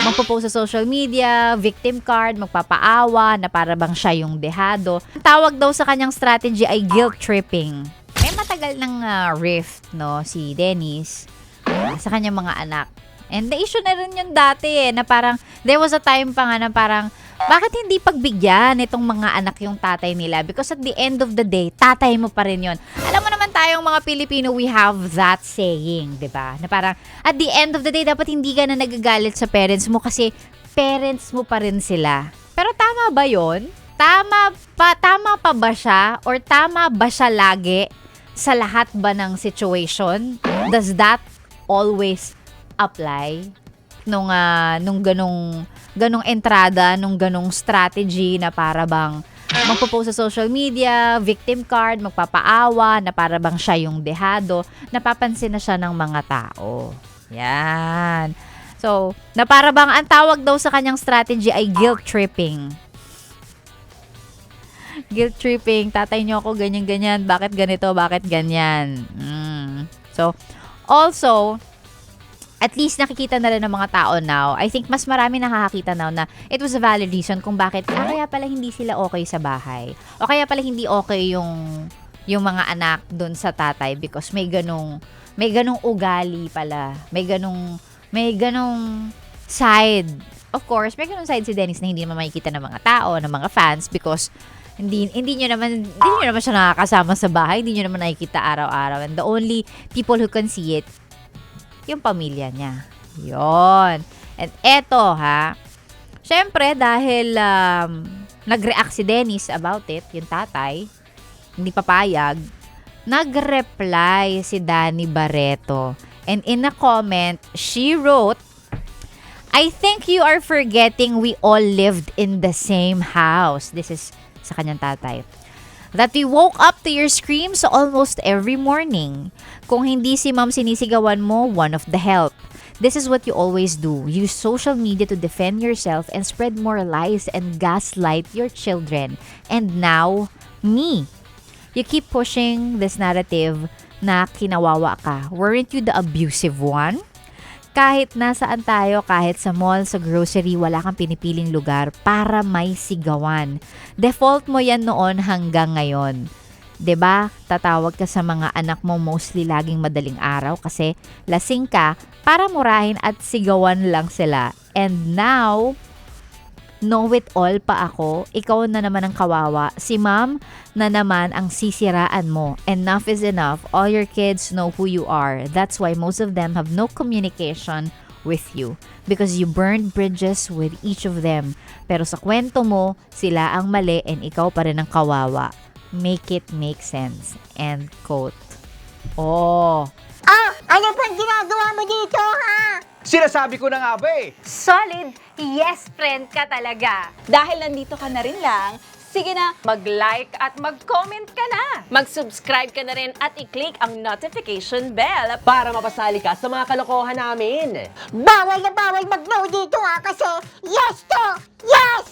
magpo-post sa social media, victim card, magpapaawa na para bang siya yung dehado. Ang tawag daw sa kanyang strategy ay guilt tripping. May matagal ng rift, no, si Dennis sa kanyang mga anak. And the issue na rin yun dati na parang, there was a time pa nga na parang, bakit hindi pagbigyan itong mga anak yung tatay nila? Because at the end of the day, tatay mo pa rin yun. Alam mo naman tayong mga Pilipino, we have that saying, di ba? Na parang, at the end of the day, dapat hindi ka na nagagalit sa parents mo kasi parents mo pa rin sila. Pero tama ba yun? Tama pa ba siya? Or tama ba siya lagi sa lahat ba ng situation? Does that always apply? Nung ganong entrada, nung ganong strategy na para bang magpo-post sa social media, victim card, magpapaawa na para bang siya yung dehado, napapansin na siya ng mga tao. Yan. So, na para bang ang tawag daw sa kanyang strategy ay guilt tripping. Guilt tripping, tatay niyo ako ganyan-ganyan, bakit ganito, bakit ganyan. So, also, at least nakikita na rin ng mga tao now. I think mas marami nakakakita now na it was a valid reason kung bakit kaya pala hindi sila okay sa bahay. O kaya pala hindi okay yung mga anak doon sa tatay because may ganong ugali pala. May ganong side. Of course, may ganong side si Dennis na hindi naman makikita ng mga tao, ng mga fans because hindi nyo naman siya nakakasama sa bahay, hindi nyo naman nakikita araw-araw. And the only people who can see it, yung pamilya niya. Yon. And eto syempre dahil nag-react si Dennis about it, yung tatay, hindi papayag, nag-reply si Danny Barreto. And in a comment, she wrote, "I think you are forgetting we all lived in the same house." This is sa kanyang tatay. "That we woke up to your screams almost every morning. Kung hindi si ma'am sinisigawan mo, one of the help. This is what you always do. Use social media to defend yourself and spread more lies and gaslight your children. And now, me. You keep pushing this narrative na kinawawa ka. Weren't you the abusive one? Kahit nasaan tayo, kahit sa mall, sa grocery, wala kang pinipiling lugar para may sigawan. Default mo yan noon hanggang ngayon. 'Di ba? Tatawag ka sa mga anak mo mostly laging madaling araw kasi lasing ka para murahin at sigawan lang sila. And now, know-it-all pa ako, ikaw na naman ang kawawa. Si ma'am na naman ang sisiraan mo. Enough is enough. All your kids know who you are. That's why most of them have no communication with you. Because you burned bridges with each of them. Pero sa kwento mo, sila ang mali and ikaw pa rin ang kawawa. Make it make sense." End quote. Oh. Ano bang ginagawa mo dito, ha? Sinasabi ko na nga ba eh. Solid yes friend ka talaga. Dahil nandito ka na rin lang, sige na, Mag-like at mag-comment ka na. Mag-subscribe ka na rin at i-click ang notification bell. Para mapasali ka sa mga kalokohan namin. Bawal na bawal mag-no dito, ha? Kasi yes to yes!